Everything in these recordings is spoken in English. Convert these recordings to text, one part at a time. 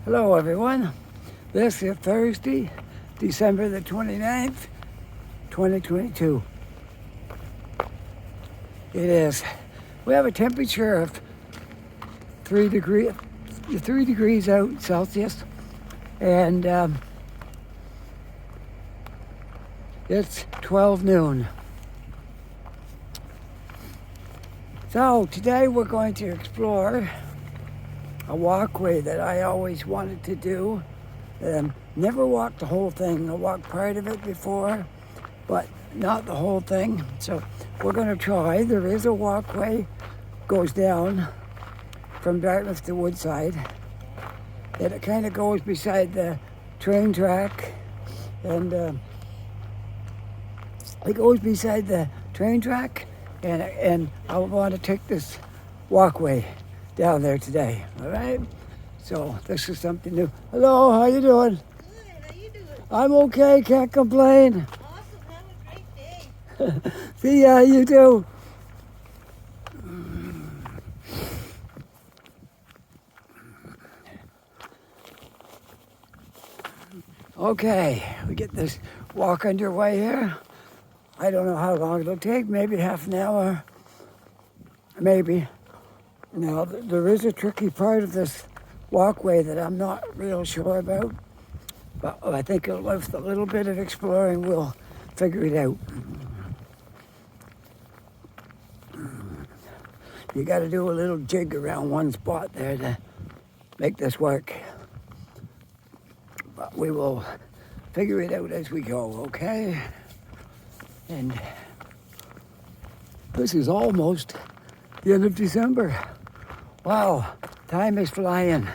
Hello everyone. This is Thursday, December the 29th, 2022. It is. We have a temperature of 3 degrees out Celsius, and it's 12 noon. So today we're going to explore a walkway that I always wanted to do. Never walked the whole thing. I walked part of it before, but not the whole thing. So we're going to try. There is a walkway goes down from Dartmouth to Woodside, and it kind of goes beside the train track, and it goes beside the train track, and I want to take this walkway down there today. All right, so this is something new. Hello, how you doing? Good. How you doing? I'm okay, can't complain. Awesome. Have a great day. See ya, you too. Okay, we get this walk underway here. I don't know how long it'll take, maybe half an hour, maybe. Now, there is a tricky part of this walkway that I'm not real sure about, but I think with a little bit of exploring, we'll figure it out. You got to do a little jig around one spot there to make this work, but we will figure it out as we go, okay? And this is almost the end of December. Wow, time is flying.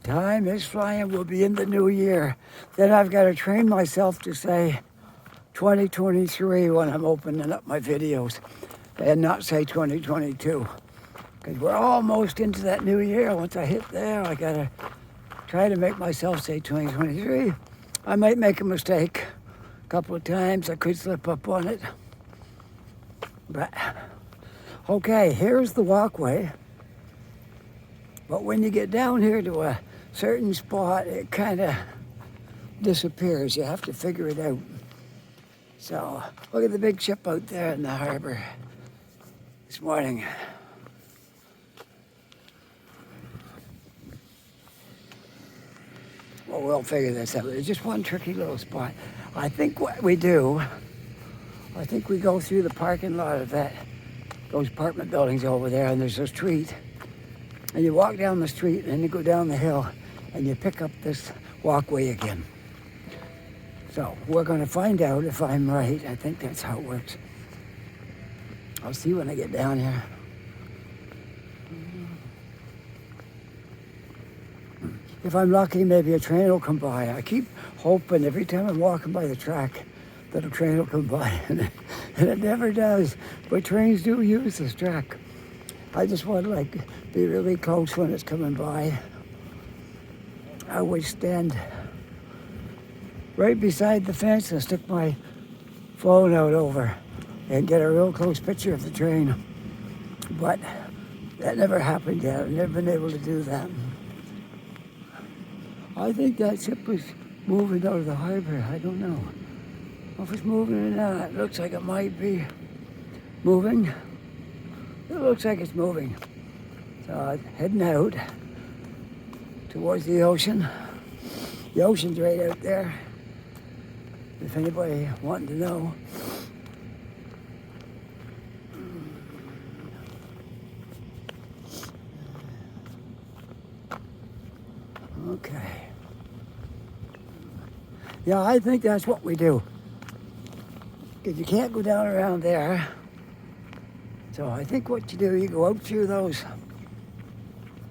Time is flying. We'll be in the new year. Then I've got to train myself to say 2023 when I'm opening up my videos and not say 2022. Because we're almost into that new year. Once I hit there, I got to try to make myself say 2023. I might make a mistake a couple of times. I could slip up on it. But okay, here's the walkway. But when you get down here to a certain spot, it kind of disappears. You have to figure it out. So look at the big ship out there in the harbor this morning. Well, we'll figure this out. There's just one tricky little spot. I think what we do, I think we go through the parking lot of those apartment buildings over there, and there's a street. And you walk down the street, and then you go down the hill, and you pick up this walkway again. So we're going to find out if I'm right. I think that's how it works. I'll see when I get down here. If I'm lucky, maybe a train will come by. I keep hoping every time I'm walking by the track that a train will come by, and it never does. But trains do use this track. I just want to be really close when it's coming by. I always stand right beside the fence and stick my phone out over and get a real close picture of the train. But that never happened yet. I've never been able to do that. I think that ship was moving out of the harbor. I don't know if it's moving or not. It looks like it might be moving. It looks like it's moving. So I'm heading out towards the ocean. The ocean's right out there, if anybody wanting to know. Okay. Yeah, I think that's what we do. Because you can't go down around there. So I think what you do, you go out through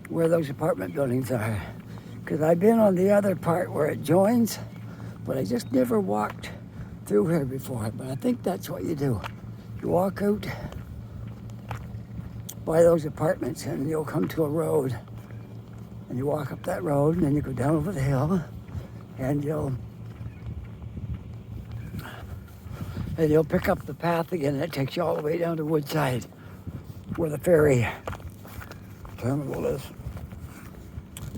where those apartment buildings are. Because I've been on the other part where it joins, but I just never walked through here before. But I think that's what you do. You walk out by those apartments and you'll come to a road. And you walk up that road, and then you go down over the hill, and you'll pick up the path again. That takes you all the way down to Woodside, where the ferry terminal is.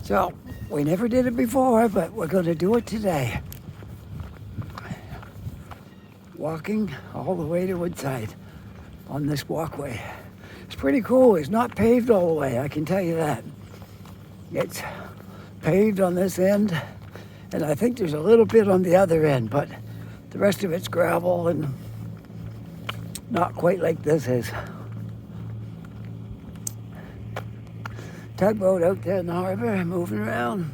So, we never did it before, but we're going to do it today. Walking all the way to Woodside on this walkway. It's pretty cool. It's not paved all the way, I can tell you that. It's paved on this end, and I think there's a little bit on the other end, but the rest of it's gravel and not quite like this is. Tugboat out there in the harbor, moving around.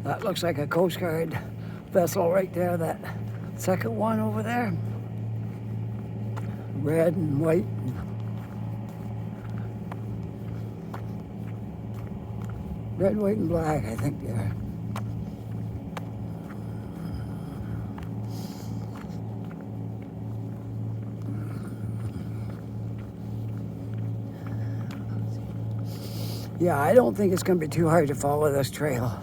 That looks like a Coast Guard vessel right there, that second one over there. Red and white. Red, white, and black, I think they are. Yeah, I don't think it's going to be too hard to follow this trail.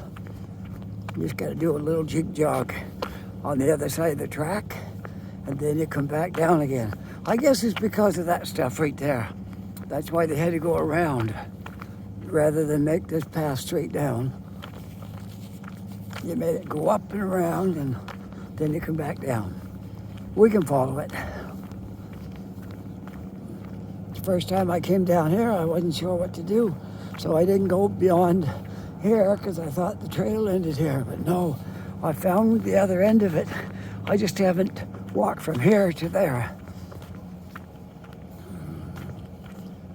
You just got to do a little jig jog on the other side of the track, and then you come back down again. I guess it's because of that stuff right there. That's why they had to go around rather than make this path straight down. You made it go up and around, and then you come back down. We can follow it. The first time I came down here, I wasn't sure what to do. So I didn't go beyond here because I thought the trail ended here. But no, I found the other end of it. I just haven't walked from here to there.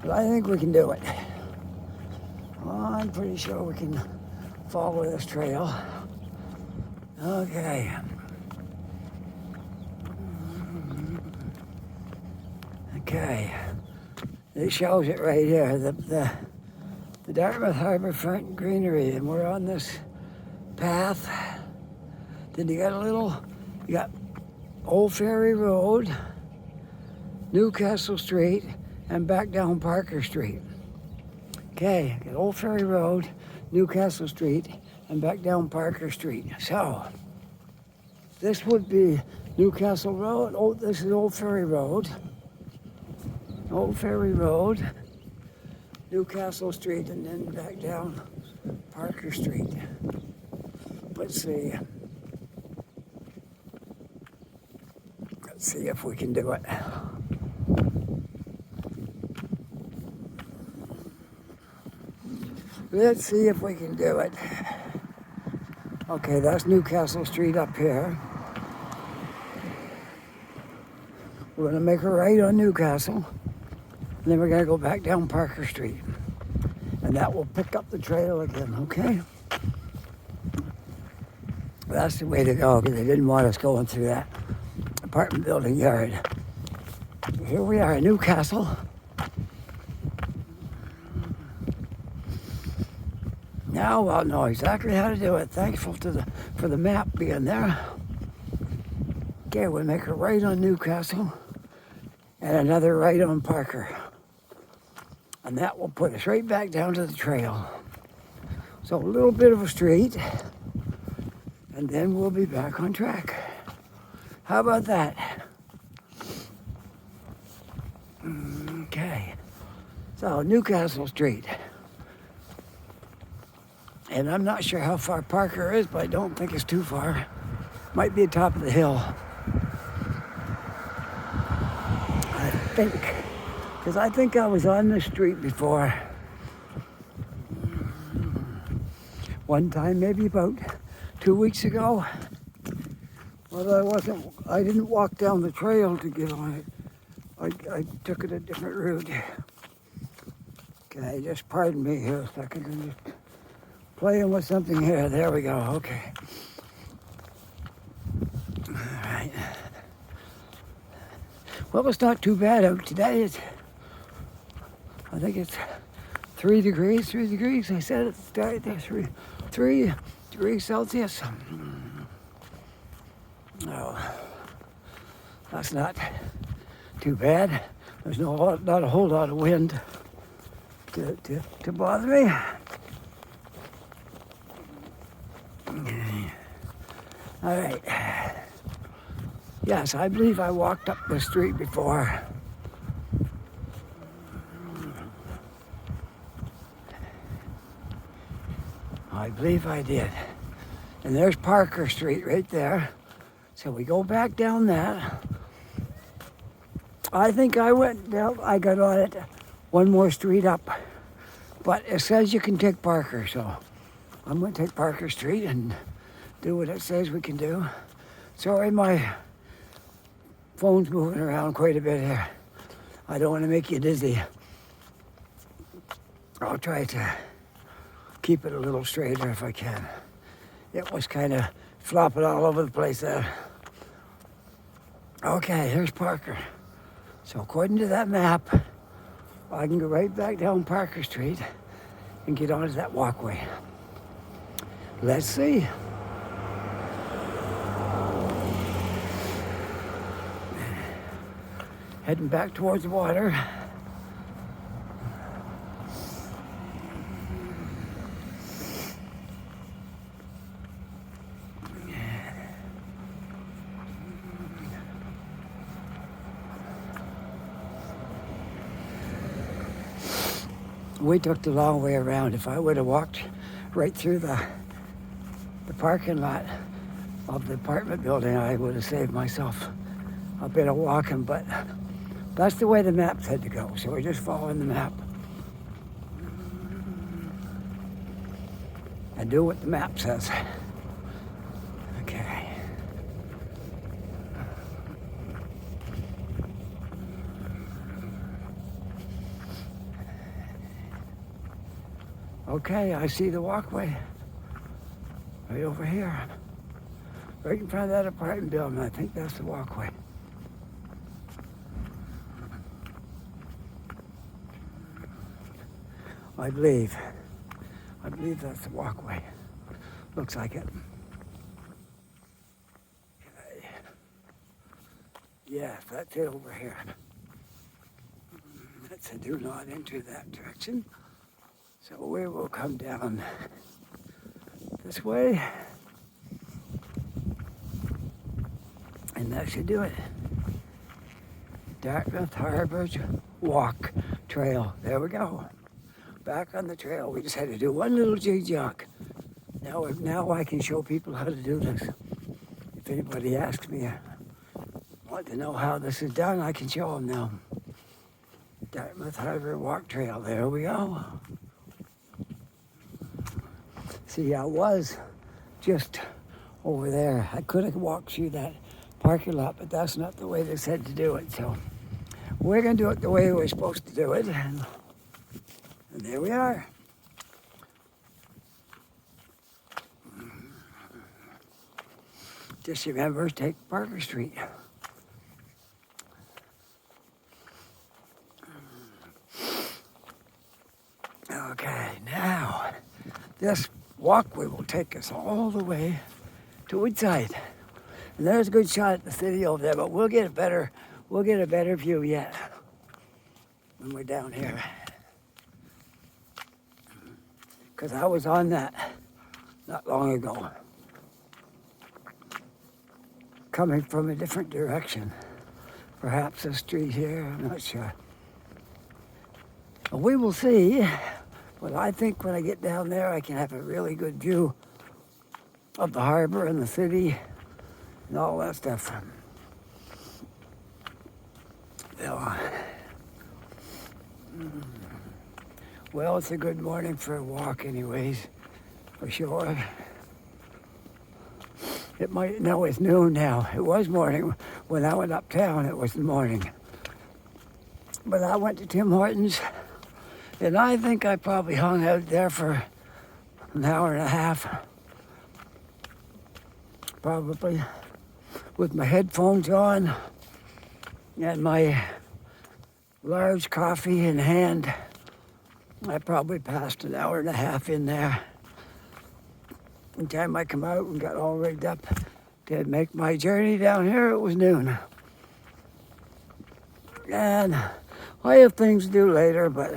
But I think we can do it. I'm pretty sure we can follow this trail. Okay. Okay. It shows it right here. The Dartmouth Harbourfront Greenery, and we're on this path. Then you got Old Ferry Road, Newcastle Street, and back down Parker Street. Okay, got Old Ferry Road, Newcastle Street, and back down Parker Street. So, this would be Newcastle Road. Oh, this is Old Ferry Road. Old Ferry Road, Newcastle Street, and then back down Parker Street. Let's see. Let's see if we can do it. Let's see if we can do it. Okay, that's Newcastle Street up here. We're gonna make a right on Newcastle. And then we're gonna go back down Parker Street. And that will pick up the trail again, okay? That's the way to go, because they didn't want us going through that apartment building yard. Here we are in Newcastle. Now I'll know exactly how to do it. Thankful for the map being there. Okay, we'll make a right on Newcastle and another right on Parker. And that will put us right back down to the trail. So a little bit of a street, and then we'll be back on track. How about that? Okay. So Newcastle Street. And I'm not sure how far Parker is, but I don't think it's too far. Might be at the top of the hill. I think. Because I think I was on the street before. One time, maybe about 2 weeks ago. Well, I didn't walk down the trail to get on it. I took it a different route. Okay, just pardon me here a second. I'm just playing with something here. There we go, okay. All right. Well, it's not too bad out today. I think it's 3 degrees. I said it started there, 3 degrees Celsius. No, that's not too bad. There's not a whole lot of wind to bother me. All right. Yes, I believe I walked up the street before. I believe I did. And there's Parker Street right there. So we go back down that. I think I went down, I got on it one more street up. But it says you can take Parker, so I'm going to take Parker Street and do what it says we can do. Sorry, my phone's moving around quite a bit here. I don't want to make you dizzy. I'll try to keep it a little straighter if I can. It was kind of flopping all over the place there. Okay, here's Parker. So according to that map, I can go right back down Parker Street and get onto that walkway. Let's see. Heading back towards the water. We took the long way around. If I would have walked right through the parking lot of the apartment building, I would have saved myself a bit of walking, but that's the way the map said to go, so we're just following the map. And do what the map says. Okay. Okay, I see the walkway. Right over here. Right in front of that apartment building. I think that's the walkway. I believe that's the walkway. Looks like it. Okay. Yeah, that's it over here. That's a do not enter that direction. So we will come down this way. And that should do it. Dartmouth Harbor's Walk Trail. There we go. Back on the trail. We just had to do one little jig-jog. Now I can show people how to do this. If anybody asks me, want to know how this is done, I can show them now. Dartmouth Harbor Walk Trail. There we go. See, I was just over there. I could have walked through that parking lot, but that's not the way they said to do it. So we're going to do it the way we're supposed to do it. And there we are. Just remember, take Parker Street. Okay, now this walkway will take us all the way to Woodside. And there's a good shot at the city over there, but we'll get a better view yet when we're down here. Because I was on that not long ago, coming from a different direction. Perhaps a street here, I'm not sure. We will see, but I think when I get down there, I can have a really good view of the harbor and the city and all that stuff. Well, it's a good morning for a walk anyways, for sure. No, it's noon now. It was morning. When I went uptown, it was morning. But I went to Tim Hortons, and I think I probably hung out there for an hour and a half, probably, with my headphones on and my large coffee in hand. I probably passed an hour and a half in there. By the time I come out and got all rigged up to make my journey down here, it was noon. And I have things to do later, but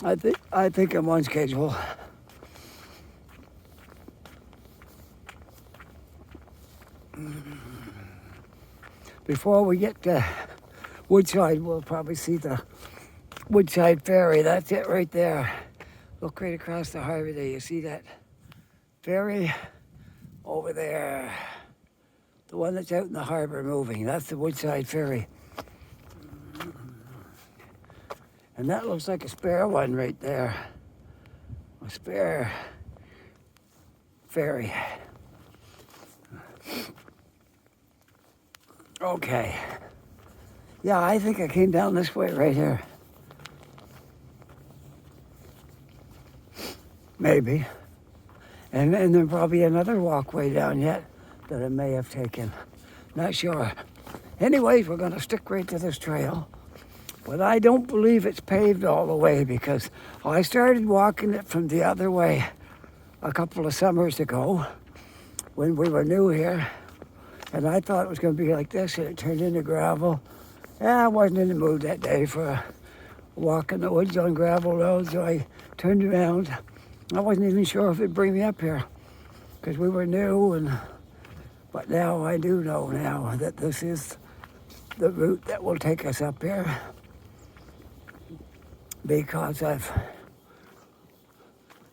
I think I'm on schedule. before we get to Woodside, we'll probably see the Woodside Ferry. That's it right there. Look right across the harbor there. You see that ferry over there? The one that's out in the harbor moving. That's the Woodside Ferry. And that looks like a spare one right there. A spare ferry. Okay. Yeah, I think I came down this way right here. Maybe. And there's probably another walkway down yet that I may have taken. Not sure. Anyways, we're going to stick right to this trail. But I don't believe it's paved all the way because I started walking it from the other way a couple of summers ago when we were new here. And I thought it was going to be like this, and it turned into gravel. Yeah, I wasn't in the mood that day for a walk in the woods on gravel roads, so I turned around. I wasn't even sure if it'd bring me up here because we were new, but now I do know now that this is the route that will take us up here because I've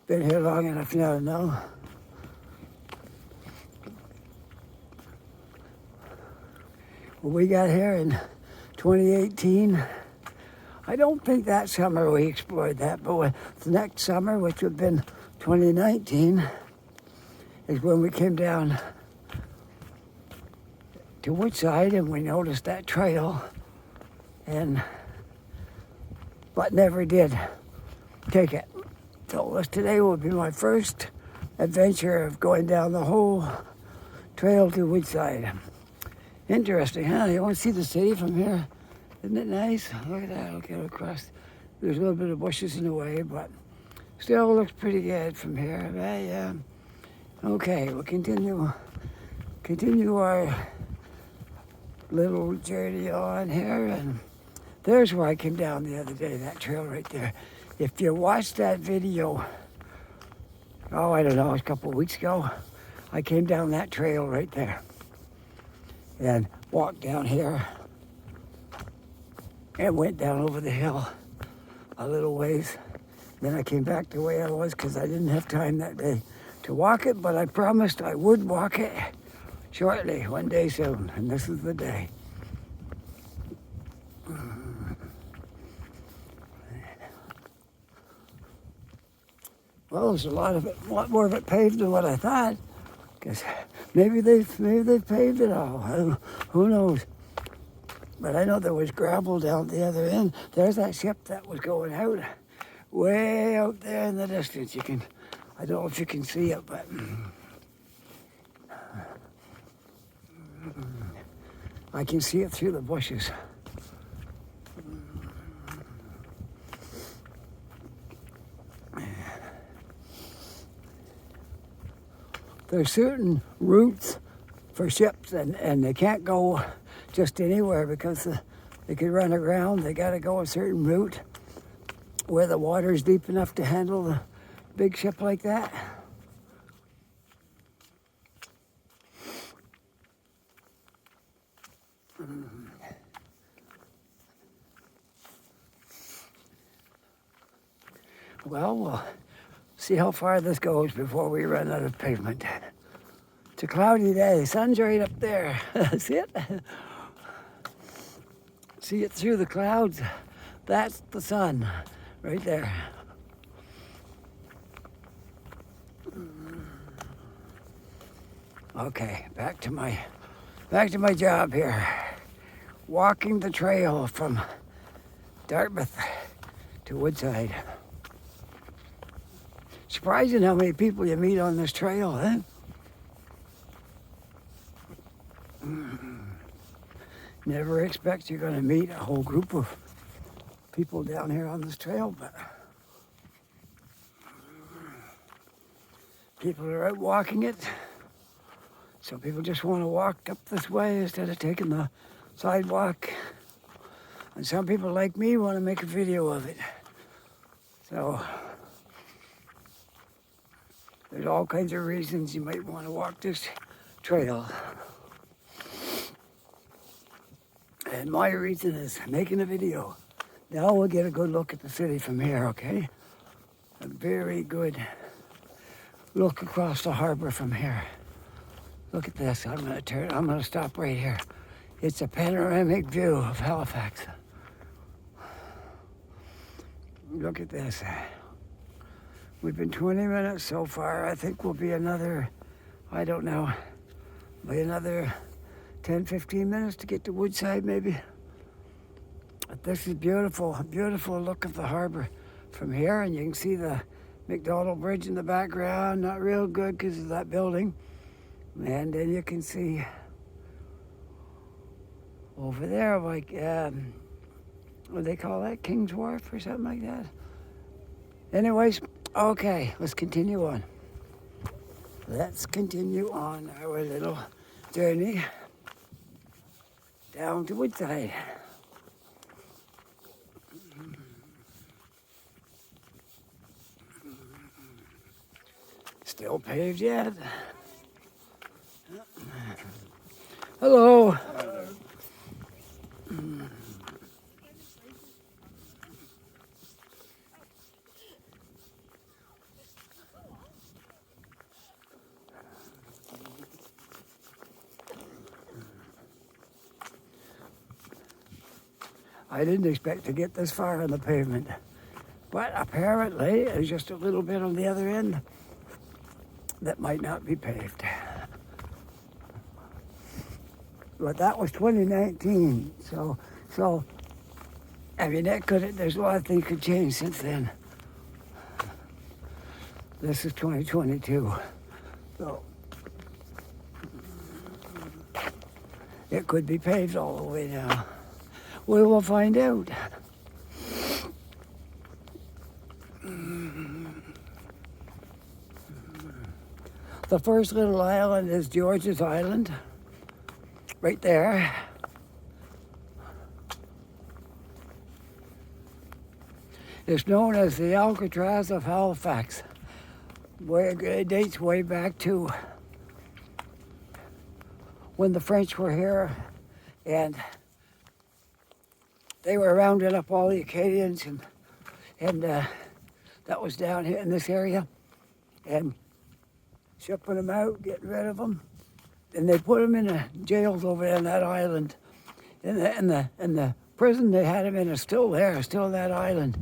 been here long enough now to know. We got here in 2018. I don't think that summer we explored that, but the next summer, which would have been 2019, is when we came down to Woodside and we noticed that trail, but never did take it. So today will be my first adventure of going down the whole trail to Woodside. Interesting, huh? You want to see the city from here? Isn't it nice? Look at that. Look at it across. There's a little bit of bushes in the way, but still looks pretty good from here. Yeah. Okay, we'll continue our little journey on here. And there's where I came down the other day, that trail right there. If you watched that video, I don't know, a couple of weeks ago, I came down that trail right there and walked down here and went down over the hill a little ways. Then I came back the way I was because I didn't have time that day to walk it, but I promised I would walk it shortly, one day soon, and this is the day. Well, there's a lot more of it paved than what I thought, because maybe they've paved it all. Who knows? But I know there was gravel down the other end. There's that ship that was going out, way out there in the distance. I don't know if you can see it, but I can see it through the bushes. There's certain routes for ships, and they can't go just anywhere because they could run aground. They got to go a certain route where the water is deep enough to handle a big ship like that. Well, we'll see how far this goes before we run out of pavement. It's a cloudy day. The sun's right up there. See it? See it through the clouds? That's the sun right there. Okay, back to my job here. Walking the trail from Dartmouth to Woodside. Surprising how many people you meet on this trail, huh? Never expect you're going to meet a whole group of people down here on this trail, but people are out walking it. Some people just want to walk up this way instead of taking the sidewalk. And some people like me want to make a video of it. So there's all kinds of reasons you might want to walk this trail. And my reason is making a video. Now we'll get a good look at the city from here, okay? A very good look across the harbor from here. Look at this. I'm gonna stop right here. It's a panoramic view of Halifax. Look at this. We've been 20 minutes so far. I think we'll be another, I don't know, maybe another 10, 15 minutes to get to Woodside maybe. But this is beautiful, beautiful look of the harbor from here, and you can see the McDonald Bridge in the background. Not real good because of that building. And then you can see over there, like, what do they call that? King's Wharf or something like that? Anyways, okay, let's continue on. Let's continue on our little journey down to Woodside. Still paved yet? Hello. I didn't expect to get this far on the pavement, but apparently there's just a little bit on the other end that might not be paved. But that was 2019, so I mean there's a lot of things could change since then. This is 2022, so it could be paved all the way down. We will find out. The first little island is George's Island, right there. It's known as the Alcatraz of Halifax. It dates way back to when the French were here, and they were rounding up all the Acadians, and that was down here in this area, and shipping them out, getting rid of them, and they put them in the jails over there on that island. And the prison they had them in is still there, still that island.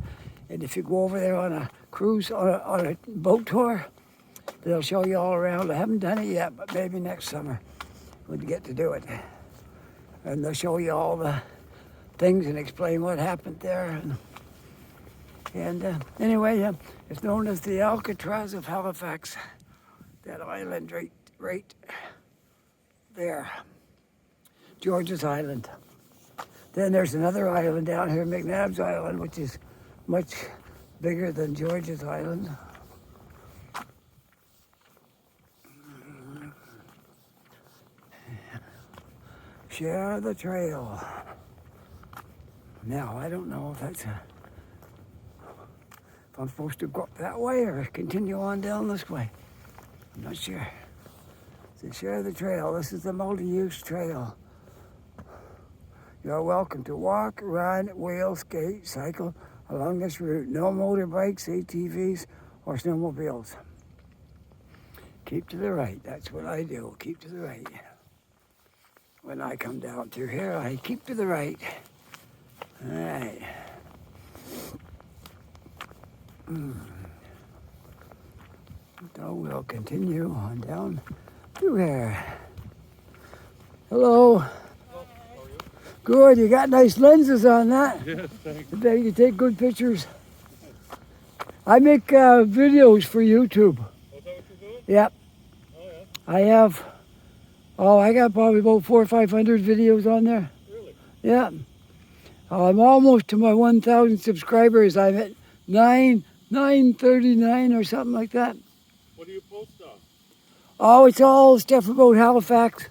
And if you go over there on a cruise, on a boat tour, they'll show you all around. I haven't done it yet, but maybe next summer when you get to do it. And they'll show you all the things and explain what happened there. And anyway, it's known as the Alcatraz of Halifax. That island right there, George's Island. Then there's another island down here, McNabb's Island, which is much bigger than George's Island. Share the trail. Now, I don't know if if I'm supposed to go up that way or continue on down this way. I'm not sure. So share the trail. This is the multi-use trail. You're welcome to walk, run, wheel, skate, cycle along this route. No motorbikes, ATVs, or snowmobiles. Keep to the right. That's what I do. Keep to the right. When I come down through here, I keep to the right. All right. So we'll continue on down through here. Hello. How are you? Good. You got nice lenses on that. Yes, thanks. I bet you take good pictures. I make videos for YouTube. Oh, is that what you're doing? Yep. Oh, yeah. I have. I got probably about 400 or 500 videos on there. Really? Yeah. I'm almost to my 1,000 subscribers. I'm at 939 or something like that. What do you post on? Oh, it's all stuff about Halifax.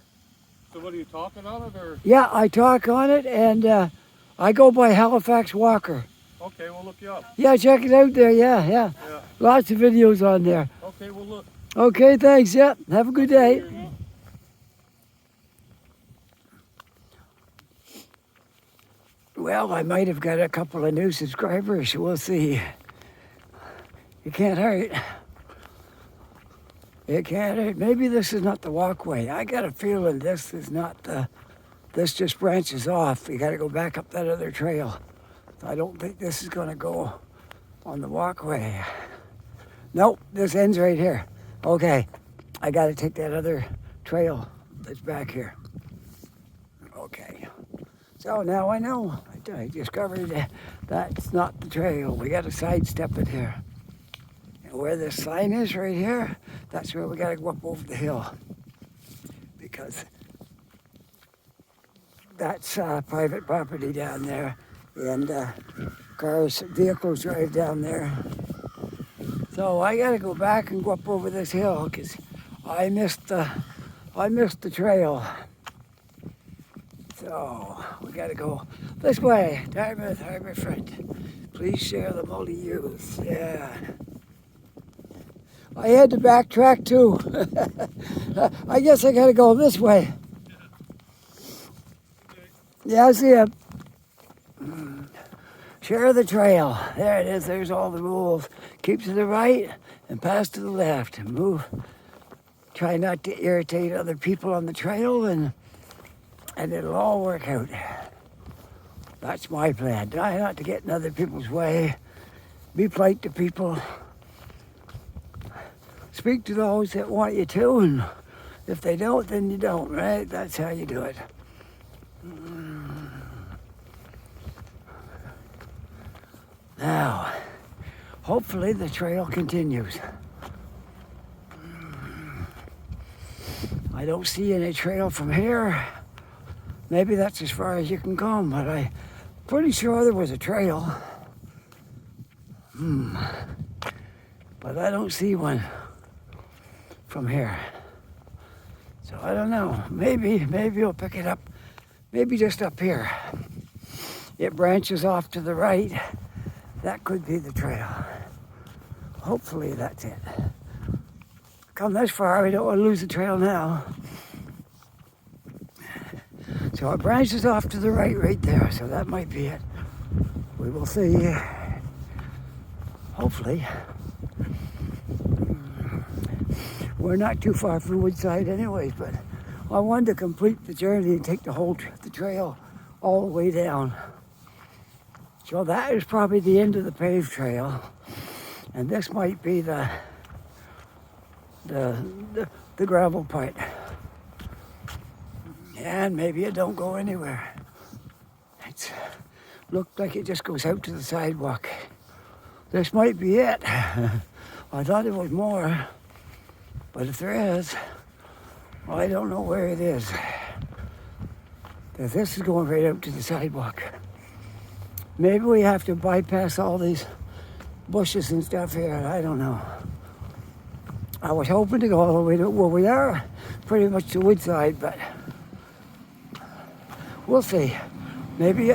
So what are you talking on it, or? Yeah, I talk on it, and I go by Halifax Walker. Okay, we'll look you up. Yeah, check it out there. Yeah. Yeah. Lots of videos on there. Okay, we'll look. Okay, thanks. Yeah, have a good day. Well, I might have got a couple of new subscribers. We'll see. You can't hurt. It can't hurt. Maybe this is not the walkway. I got a feeling this is not the. This just branches off. You got to go back up that other trail. I don't think this is going to go on the walkway. Nope, this ends right here. Okay, I got to take that other trail that's back here. Okay, so now I know. I discovered that that's not the trail. We got to sidestep it here. And where this sign is right here, that's where we got to go up over the hill. Because that's private property down there. And vehicles drive down there. So I got to go back and go up over this hill because I missed the trail. So we got to go this way, Dartmouth Harbourfront. Please share the multi-use. Yeah. I had to backtrack too. I guess I got to go this way. Yeah, I see it. Share the trail. There it is. There's all the rules. Keep to the right and pass to the left. Move. Try not to irritate other people on the trail, and it'll all work out. That's my plan. Try not to get in other people's way. Be polite to people. Speak to those that want you to, and if they don't, then you don't, right? That's how you do it. Now, hopefully the trail continues. I don't see any trail from here. Maybe that's as far as you can come, but I'm pretty sure there was a trail. But I don't see one from here. So I don't know. Maybe you'll pick it up. Maybe just up here. It branches off to the right. That could be the trail. Hopefully that's it. Come this far, we don't want to lose the trail now. So it branches off to the right there, so that might be it. We will see. Hopefully. We're not too far from Woodside anyways, but I wanted to complete the journey and take the trail all the way down. So that is probably the end of the paved trail, and this might be the gravel part. And maybe it don't go anywhere. It looked like it just goes out to the sidewalk. This might be it. I thought there was more, but if there is, I don't know where it is. This is going right out to the sidewalk. Maybe we have to bypass all these bushes and stuff here. I don't know. I was hoping to go all the way to where we are, pretty much to Woodside, but we'll see. Maybe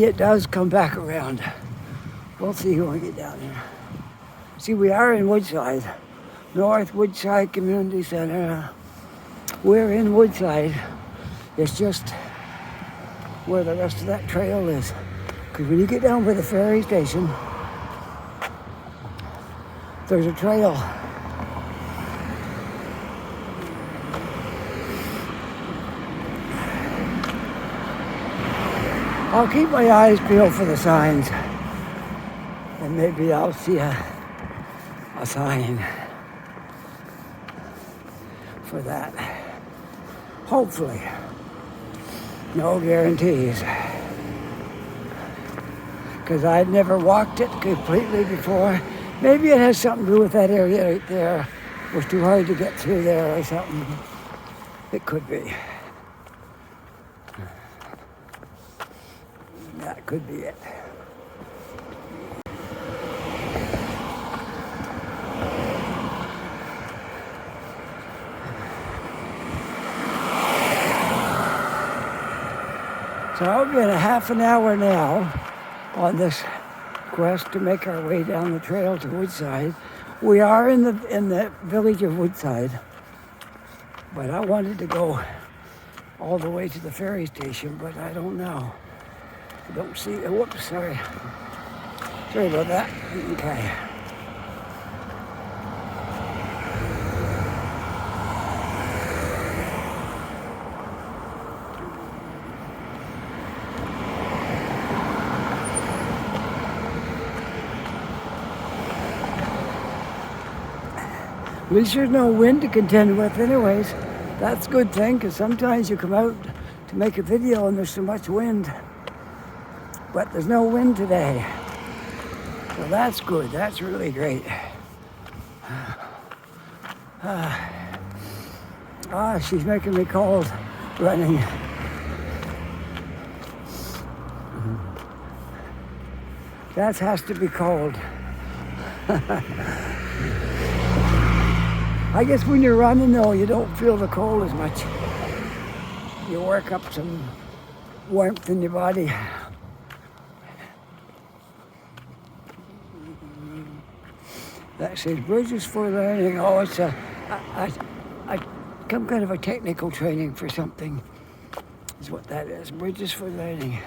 it does come back around. We'll see when we get down there. See, we are in Woodside, North Woodside Community Center. We're in Woodside. It's just where the rest of that trail is. Because when you get down by the ferry station, there's a trail. I'll keep my eyes peeled for the signs, and maybe I'll see a sign for that. Hopefully. No guarantees. Because I'd never walked it completely before. Maybe it has something to do with that area right there. It was too hard to get through there or something. It could be. That could be it. So we've been a half an hour now on this quest to make our way down the trail to Woodside. We are in the village of Woodside, but I wanted to go all the way to the ferry station, but I don't know. I don't see, whoops, sorry. Sorry about that. Okay. At least there's no wind to contend with anyways. That's a good thing, because sometimes you come out to make a video and there's so much wind. But there's no wind today. So that's good. That's really great. She's making me cold running. That has to be cold. I guess when you're running though, you don't feel the cold as much. You work up some warmth in your body. That says Bridges for Learning. Oh, it's some kind of a technical training for something is what that is. Bridges for Learning.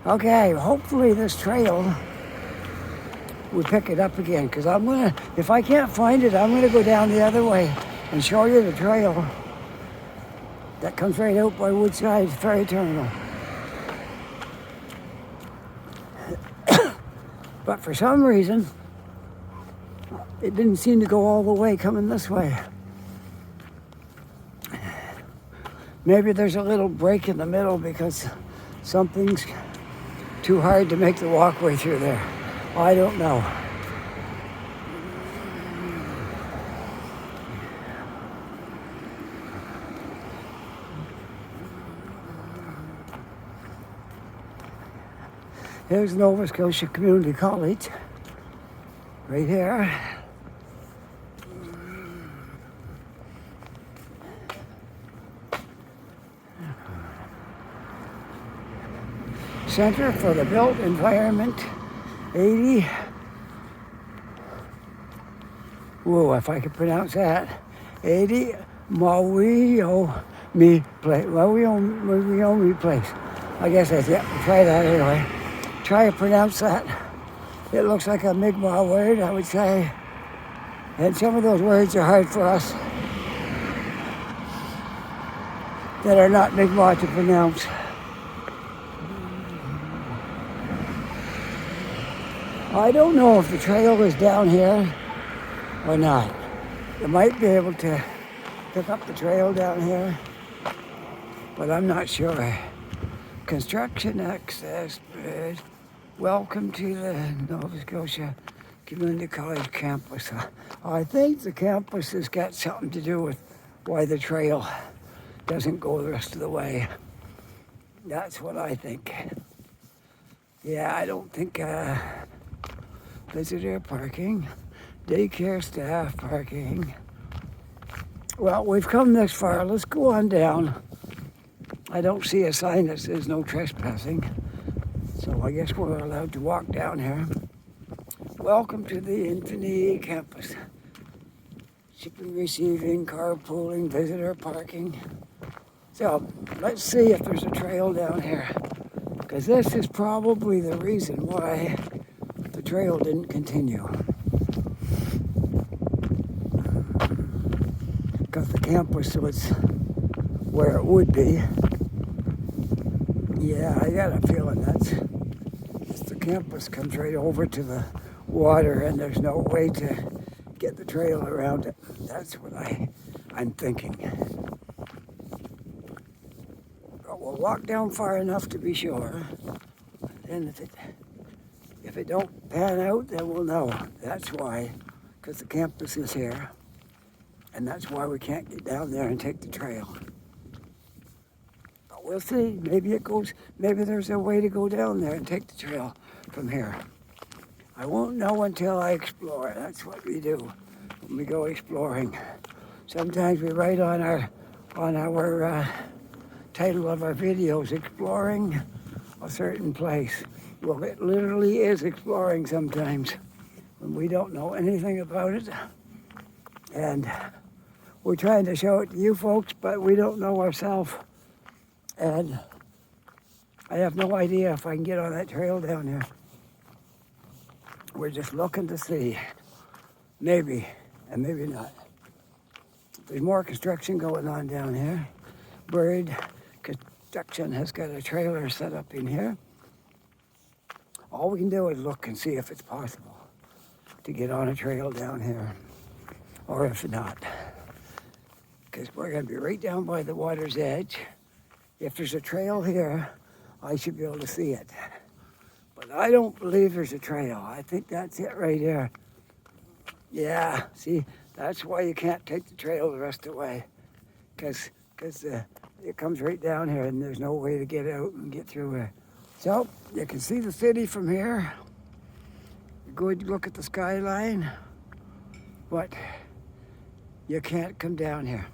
Okay, hopefully this trail will pick it up again, because I'm gonna, if I can't find it, I'm gonna go down the other way and show you the trail that comes right out by Woodside Ferry Terminal. But for some reason, it didn't seem to go all the way coming this way. Maybe there's a little break in the middle because something's too hard to make the walkway through there. I don't know. Here's Nova Scotia Community College, right here. Center for the Built Environment, 80. Whoa, if I could pronounce that. 80 Mawiomi Place. Mawiomi Place. I guess that's it. Try that anyway. Try to pronounce that. It looks like a Mi'kmaq word, I would say. And some of those words are hard for us that are not Mi'kmaq to pronounce. I don't know if the trail is down here or not. You might be able to pick up the trail down here, but I'm not sure. Construction access bridge. Welcome to the Nova Scotia Community College campus. I think the campus has got something to do with why the trail doesn't go the rest of the way. That's what I think. Yeah, I don't think visitor parking, daycare staff parking. Well, we've come this far. Let's go on down. I don't see a sign that says no trespassing, so I guess we're allowed to walk down here. Welcome to the Infinity campus. Shipping, receiving, carpooling, visitor parking. So let's see if there's a trail down here, because this is probably the reason why the trail didn't continue. Because the campus was where it would be. Yeah, I got a feeling that's the campus comes right over to the water and there's no way to get the trail around it. That's what I'm thinking. But we'll walk down far enough to be sure. And if it don't pan out, then we'll know. That's why, because the campus is here. And that's why we can't get down there and take the trail. But we'll see. Maybe it goes, maybe there's a way to go down there and take the trail from here. I won't know until I explore. That's what we do when we go exploring. Sometimes we write on our title of our videos, exploring a certain place. Well, it literally is exploring sometimes when we don't know anything about it. And we're trying to show it to you folks, but we don't know ourselves And I have no idea if I can get on that trail down here. We're just looking to see. Maybe, and maybe not. There's more construction going on down here. Bird Construction has got a trailer set up in here. All we can do is look and see if it's possible to get on a trail down here, or if not. Because we're going to be right down by the water's edge. If there's a trail here, I should be able to see it. But I don't believe there's a trail. I think that's it right here. Yeah, see, that's why you can't take the trail the rest of the way. Because it comes right down here and there's no way to get out and get through here. So, you can see the city from here. Good look at the skyline. But you can't come down here.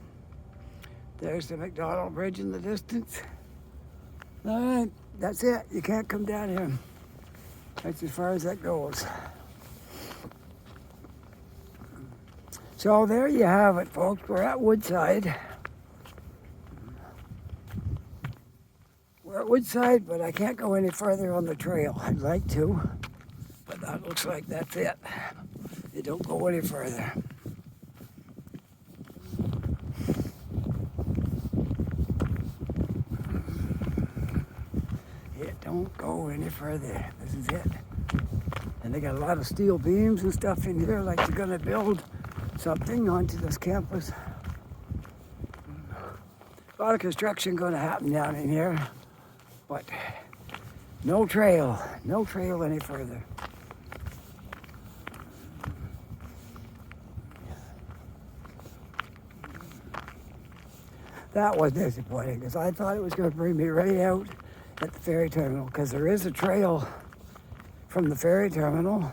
There's the McDonald Bridge in the distance. All right, that's it. You can't come down here. That's as far as that goes. So there you have it, folks. We're at Woodside. We're at Woodside, but I can't go any further on the trail. I'd like to, but that looks like that's it. You don't go any further. Don't go any further. This is it. And they got a lot of steel beams and stuff in here, like they're gonna build something onto this campus. A lot of construction gonna happen down in here, but no trail any further. That was disappointing, because I thought it was gonna bring me right out at the ferry terminal, because there is a trail from the ferry terminal.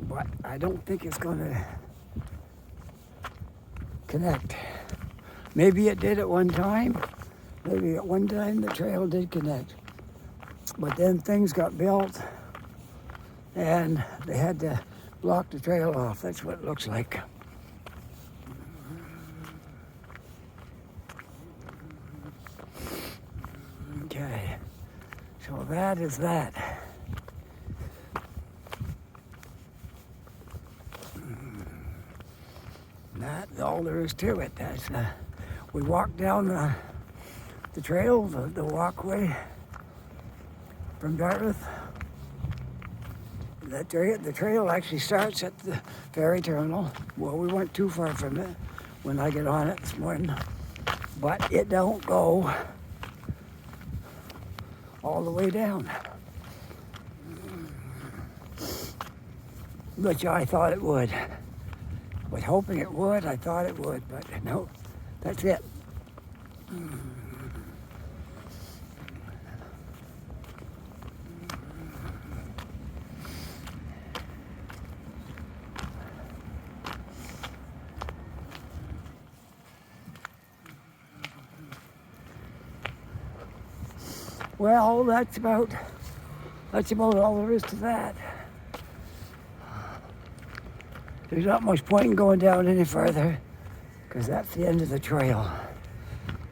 But I don't think it's going to connect. Maybe it did at one time. Maybe at one time the trail did connect. But then things got built and they had to block the trail off. That's what it looks like. Okay, so that is that. That's all there is to it. That's we walked down the trail, the walkway from Dartmouth. The trail actually starts at the ferry terminal. Well, we weren't too far from it when I got on it this morning, but it don't go all the way down, which I thought it would. Was hoping it would, I thought it would, but no, that's it. Well, that's about all there is to that. There's not much point in going down any further, because that's the end of the trail.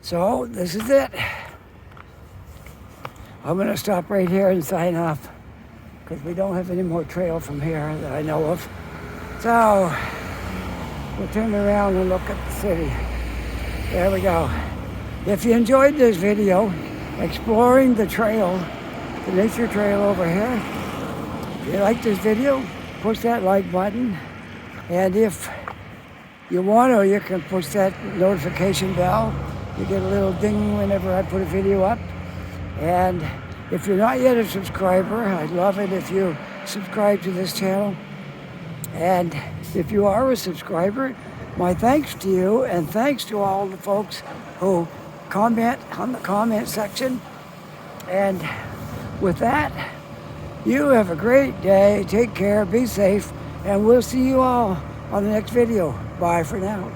So this is it. I'm gonna stop right here and sign off, because we don't have any more trail from here that I know of. So we'll turn around and look at the city. There we go. If you enjoyed this video, exploring the trail, the nature trail over here, if you like this video, push that like button. And if you want to, you can push that notification bell. You get a little ding whenever I put a video up. And if you're not yet a subscriber, I'd love it if you subscribe to this channel. And if you are a subscriber, my thanks to you, and thanks to all the folks who comment on the comment section. And with that, you have a great day. Take care, be safe, and we'll see you all on the next video. Bye for now.